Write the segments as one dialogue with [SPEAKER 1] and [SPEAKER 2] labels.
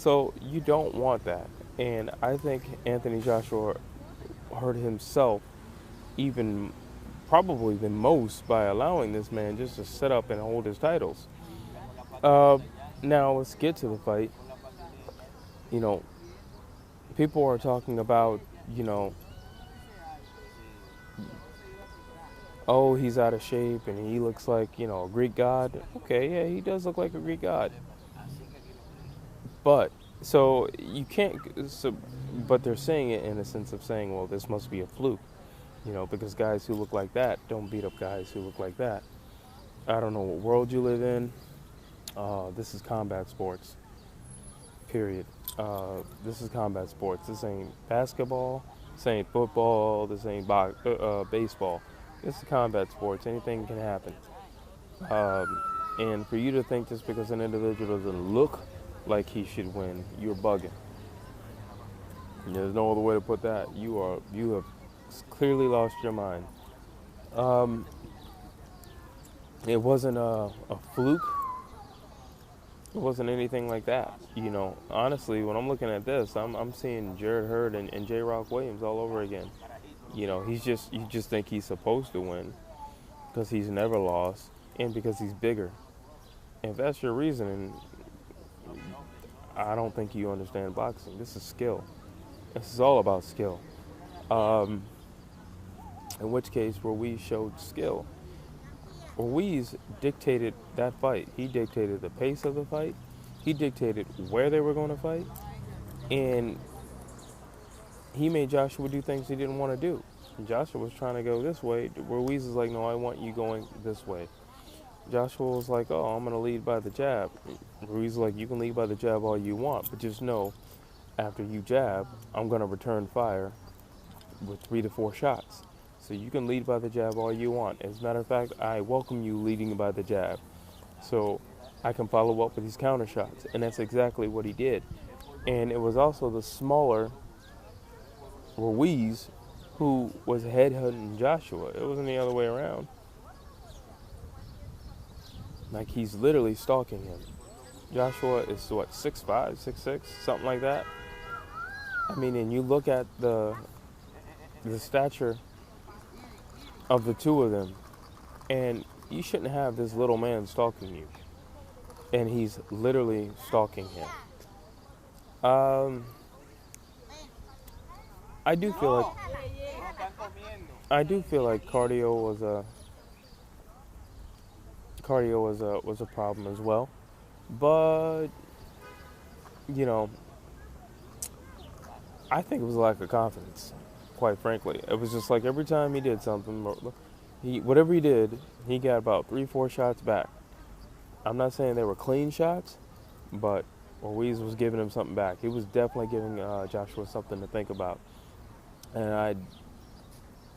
[SPEAKER 1] So you don't want that. And I think Anthony Joshua hurt himself even probably the most by allowing this man just to sit up and hold his titles. Uh, Now let's get to the fight. You know, people are talking about, you know, oh, he's out of shape and he looks like, a Greek god. Okay, yeah, he does look like a Greek god. But, so you can't, so, but they're saying it in a sense of saying, well, this must be a fluke, because guys who look like that don't beat up guys who look like that. I don't know what world you live in. This is combat sports, period. This is combat sports. This ain't basketball. This ain't football. This ain't baseball. This is combat sports. Anything can happen. And for you to think just because an individual doesn't look like he should win, you're bugging. There's no other way to put that. You have clearly lost your mind. It wasn't a fluke. It wasn't anything like that. Honestly, when I'm looking at this, I'm seeing Jared Hurd and J. Rock Williams all over again. You just think he's supposed to win because he's never lost and because he's bigger. And if that's your reasoning, I don't think you understand boxing. This is skill. This is all about skill. In which case, Ruiz showed skill. Ruiz dictated that fight. He dictated the pace of the fight. He dictated where they were going to fight. And he made Joshua do things he didn't want to do. Joshua was trying to go this way. Ruiz is like, no, I want you going this way. Joshua was like, oh, I'm going to lead by the jab. Ruiz is like, you can lead by the jab all you want, but just know, after you jab, I'm going to return fire with 3 to 4 shots. So you can lead by the jab all you want. As a matter of fact, I welcome you leading by the jab. So I can follow up with these counter shots. And that's exactly what he did. And it was also the smaller Ruiz who was headhunting Joshua. It wasn't the other way around. Like, he's literally stalking him. Joshua is what, 6'5", 6'6", something like that. I mean, and you look at the stature of the two of them, and you shouldn't have this little man stalking you, and he's literally stalking him. I do feel like cardio was a problem as well, but I think it was a lack of confidence. Quite frankly, it was just like every time he did something, whatever he did, he got about 3-4 shots back. I'm not saying they were clean shots, but Ruiz was giving him something back. He was definitely giving Joshua something to think about. And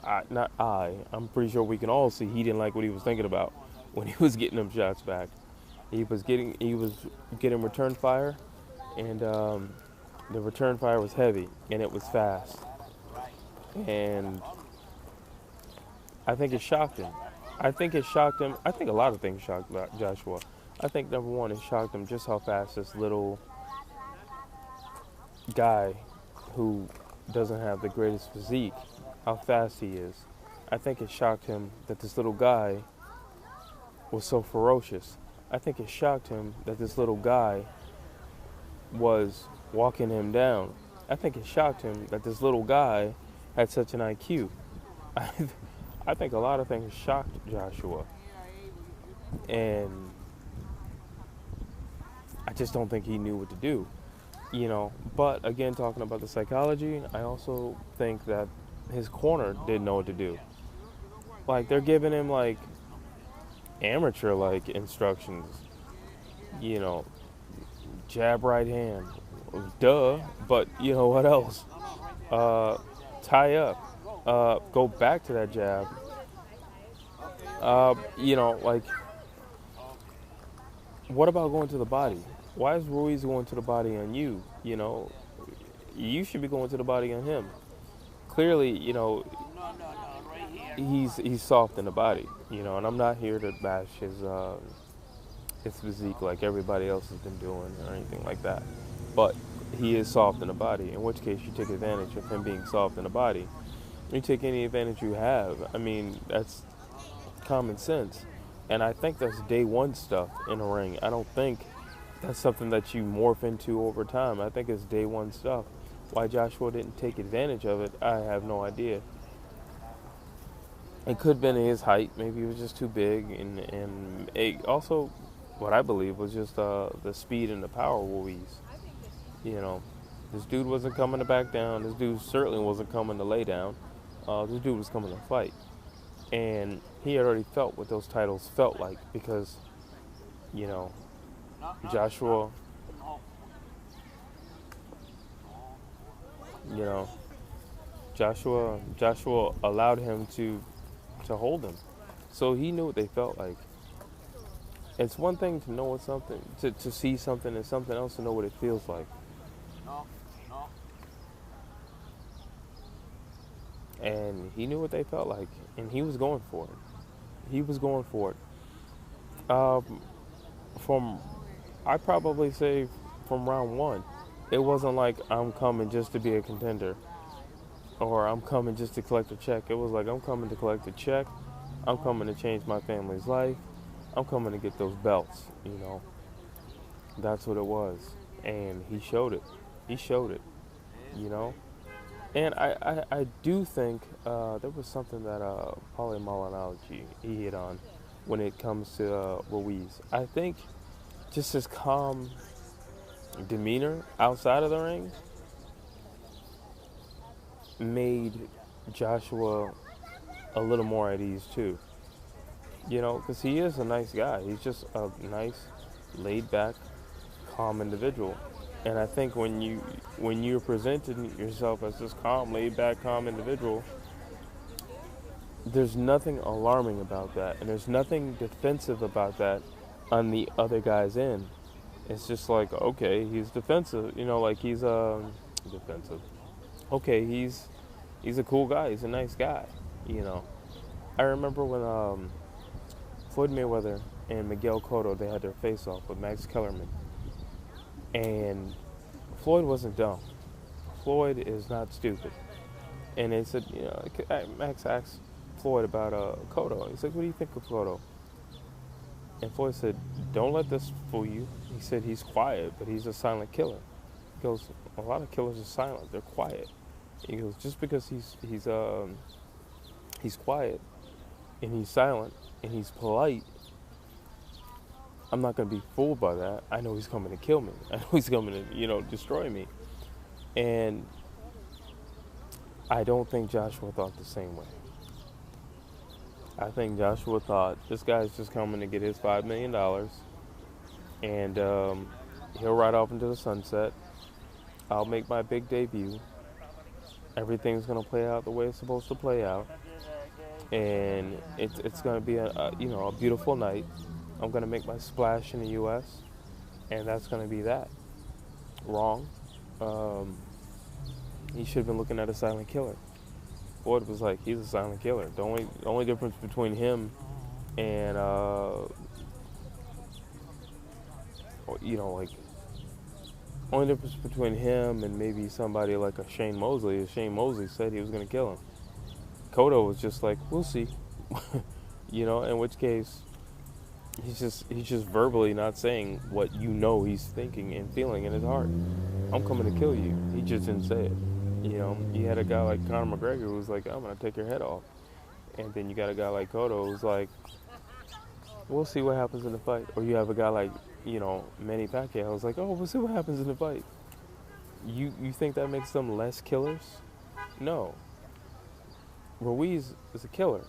[SPEAKER 1] I'm pretty sure we can all see he didn't like what he was thinking about when he was getting them shots back. He was getting return fire, and the return fire was heavy and it was fast. And I think it shocked him. I think a lot of things shocked Joshua. I think number one, it shocked him just how fast this little guy who doesn't have the greatest physique, how fast he is. I think it shocked him that this little guy was so ferocious. I think it shocked him that this little guy was walking him down. I think it shocked him that this little guy had such an IQ. I think a lot of things shocked Joshua. And I just don't think he knew what to do. But again, talking about the psychology, I also think that his corner didn't know what to do. Like, they're giving him like amateur like instructions. Jab right hand. Duh. But what else? Tie up, go back to that jab. What about going to the body? Why is Ruiz going to the body on you? You should be going to the body on him. Clearly, he's soft in the body, and I'm not here to bash his physique like everybody else has been doing or anything like that. but he is soft in the body, in which case you take advantage of him being soft in the body. You take any advantage you have. I mean, that's common sense. And I think that's day one stuff in a ring. I don't think that's something that you morph into over time. I think it's day one stuff. Why Joshua didn't take advantage of it, I have no idea. It could have been his height. Maybe he was just too big. And also, what I believe was just the speed and the power of Ruiz. You know, this dude wasn't coming to back down. This dude certainly wasn't coming to lay down. This dude was coming to fight. And he had already felt what those titles felt like because, you know, Joshua, you know, Joshua allowed him to hold him. So he knew what they felt like. It's one thing to know what something, to see something, and something else to know what it feels like. And he knew what they felt like, and he was going for it. He was going for it. I'd probably say from round one, it wasn't like I'm coming just to be a contender or I'm coming just to collect a check. It was like I'm coming to collect a check. I'm coming to change my family's life. I'm coming to get those belts, you know. That's what it was. And he showed it. He showed it, you know. And I do think there was something that Paulie Malignaggi he hit on when it comes to Ruiz. I think just his calm demeanor outside of the ring made Joshua a little more at ease too. You know, because he is a nice guy. He's just a nice, laid-back, calm individual. And I think when you're presenting yourself as this calm, laid-back, calm individual, there's nothing alarming about that, and there's nothing defensive about that on the other guy's end. It's just like, okay, he's defensive, you know, like he's defensive. Okay, he's a cool guy. He's a nice guy, you know. I remember when Floyd Mayweather and Miguel Cotto, they had their face-off with Max Kellerman. And Floyd wasn't dumb. Floyd is not stupid. And they said, you know, Max asked Floyd about Cotto. He's like, what do you think of Cotto? And Floyd said, don't let this fool you. He said, he's quiet, but he's a silent killer. He goes, a lot of killers are silent. They're quiet. He goes, just because he's quiet and he's silent and he's polite, I'm not going to be fooled by that. I know he's coming to kill me. I know he's coming to, you know, destroy me. And I don't think Joshua thought the same way. I think Joshua thought, this guy's just coming to get his $5 million and he'll ride off into the sunset. I'll make my big debut. Everything's going to play out the way it's supposed to play out. And it's going to be a beautiful night. I'm going to make my splash in the U.S., and that's going to be that. Wrong. He should have been looking at a silent killer. Floyd was like, he's a silent killer. The only difference between him and, only difference between him and maybe somebody like a Shane Mosley is Shane Mosley said he was going to kill him. Cotto was just like, we'll see. You know, in which case, he's just verbally not saying what you know he's thinking and feeling in his heart. I'm coming to kill you. He just didn't say it. You know, you had a guy like Conor McGregor who was like, I'm going to take your head off. And then you got a guy like Cotto who's like, we'll see what happens in the fight. Or you have a guy like, you know, Manny Pacquiao who's like, oh, we'll see what happens in the fight. You think that makes them less killers? No. Ruiz is a killer.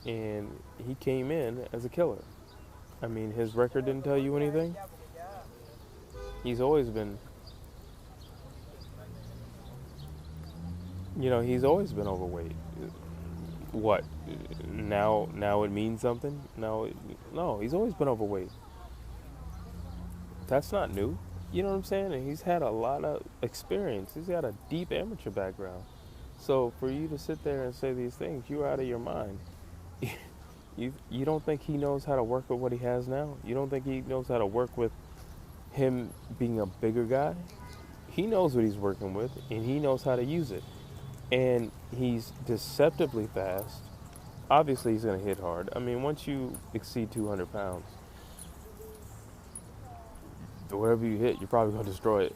[SPEAKER 1] And he came in as a killer. I mean, his record didn't tell you anything. He's always been, he's always been overweight. What? Now it means something? No, he's always been overweight. That's not new. You know what I'm saying? And he's had a lot of experience. He's got a deep amateur background. So for you to sit there and say these things, you're out of your mind. You don't think he knows how to work with what he has now? You don't think he knows how to work with him being a bigger guy, he knows what he's working with and he knows how to use it. And he's deceptively fast. Obviously, he's going to hit hard. I mean, once you exceed 200 pounds, whatever you hit, you're probably going to destroy it,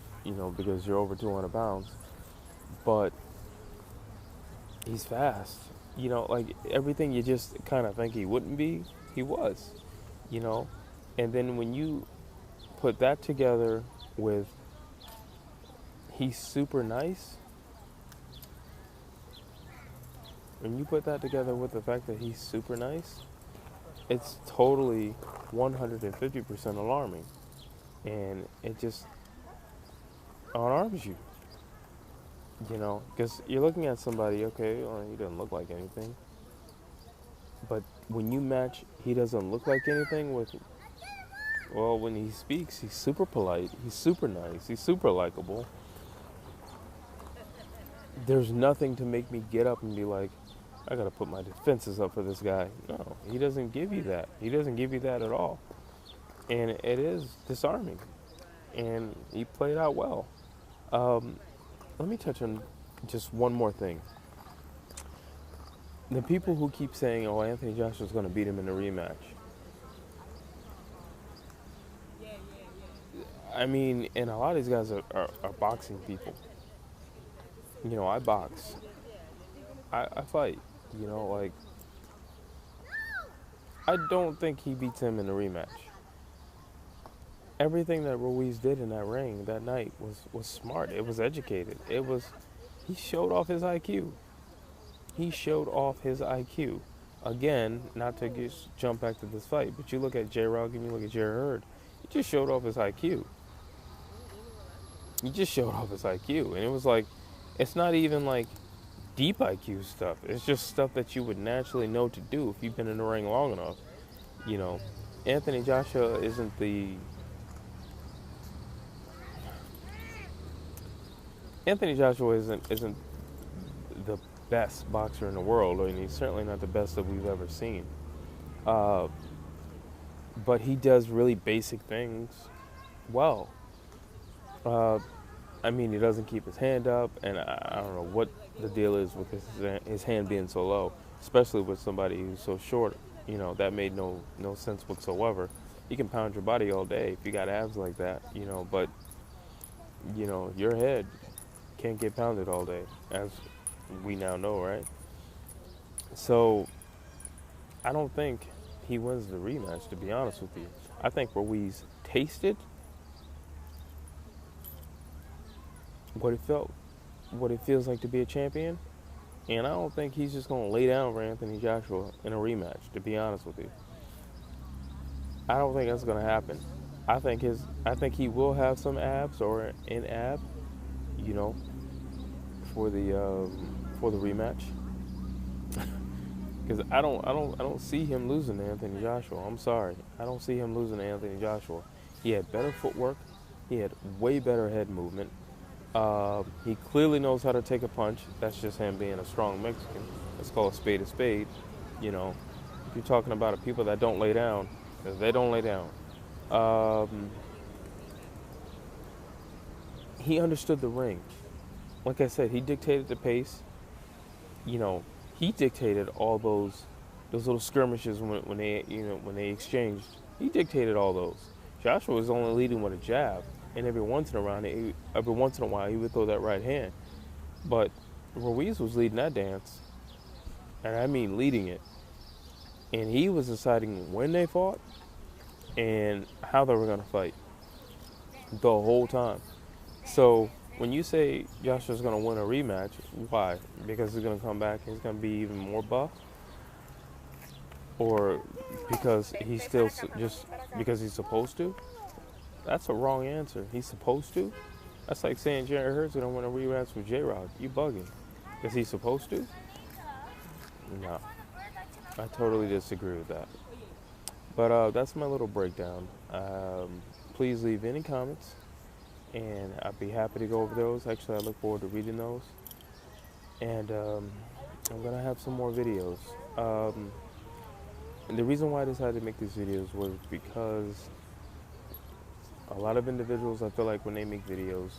[SPEAKER 1] because you're over 200 pounds. But he's fast. Like everything you just kind of think he wouldn't be, he was, you know. And then when you put that together with he's super nice, when you put that together with the fact that he's super nice, it's totally 150% alarming. And it just unarms you, because you're looking at somebody, okay, well, he doesn't look like anything. But when you match, he doesn't look like anything with, well, when he speaks, he's super polite, he's super nice, he's super likable. There's nothing to make me get up and be like, I gotta put my defenses up for this guy. No, he doesn't give you that. He doesn't give you that at all. And it is disarming. And he played out well. Let me touch on just one more thing. The people who keep saying, oh, Anthony Joshua's going to beat him in a rematch. I mean, and a lot of these guys are boxing people. I box. I fight. Like, I don't think he beats him in a rematch. Everything that Ruiz did in that ring that night was smart. It was educated. He showed off his IQ. He showed off his IQ. Again, not to just jump back to this fight, but you look at J-Rock and you look at Jerry Hurd, he just showed off his IQ. He just showed off his IQ. And it was like, it's not even like deep IQ stuff. It's just stuff that you would naturally know to do if you've been in the ring long enough. Anthony Joshua isn't the... Anthony Joshua isn't the best boxer in the world, and he's certainly not the best that we've ever seen. But he does really basic things well. I mean, he doesn't keep his hand up, and I don't know what the deal is with his hand being so low, especially with somebody who's so short. That made no sense whatsoever. You can pound your body all day if you got abs like that, but, your head can't get pounded all day, as we now know, right? So I don't think he wins the rematch, to be honest with you. I think Ruiz tasted what it feels like to be a champion, and I don't think he's just going to lay down for Anthony Joshua in a rematch, to be honest with you. I don't think that's going to happen. I think he will have some abs or an ab, for the rematch, because I don't see him losing to Anthony Joshua. I'm sorry, I don't see him losing to Anthony Joshua. He had better footwork, he had way better head movement. He clearly knows how to take a punch. That's just him being a strong Mexican. Let's call a spade a spade. If you're talking about people that don't lay down, they don't lay down. He understood the ring. Like I said, he dictated the pace. He dictated all those little skirmishes when they exchanged. He dictated all those. Joshua was only leading with a jab, and every once in a while he would throw that right hand. But Ruiz was leading that dance, and I mean leading it. And he was deciding when they fought and how they were going to fight the whole time. So when you say Joshua's going to win a rematch, why? Because he's going to come back and he's going to be even more buff? Or because he's still just because he's supposed to? That's a wrong answer. He's supposed to? That's like saying Jerry Hurd's going to win a rematch with J-Rock. You bugging. Is he supposed to? No. I totally disagree with that. But that's my little breakdown. Please leave any comments, and I'd be happy to go over those. Actually, I look forward to reading those. And I'm going to have some more videos. And the reason why I decided to make these videos was because A lot of individuals, I feel like when they make videos,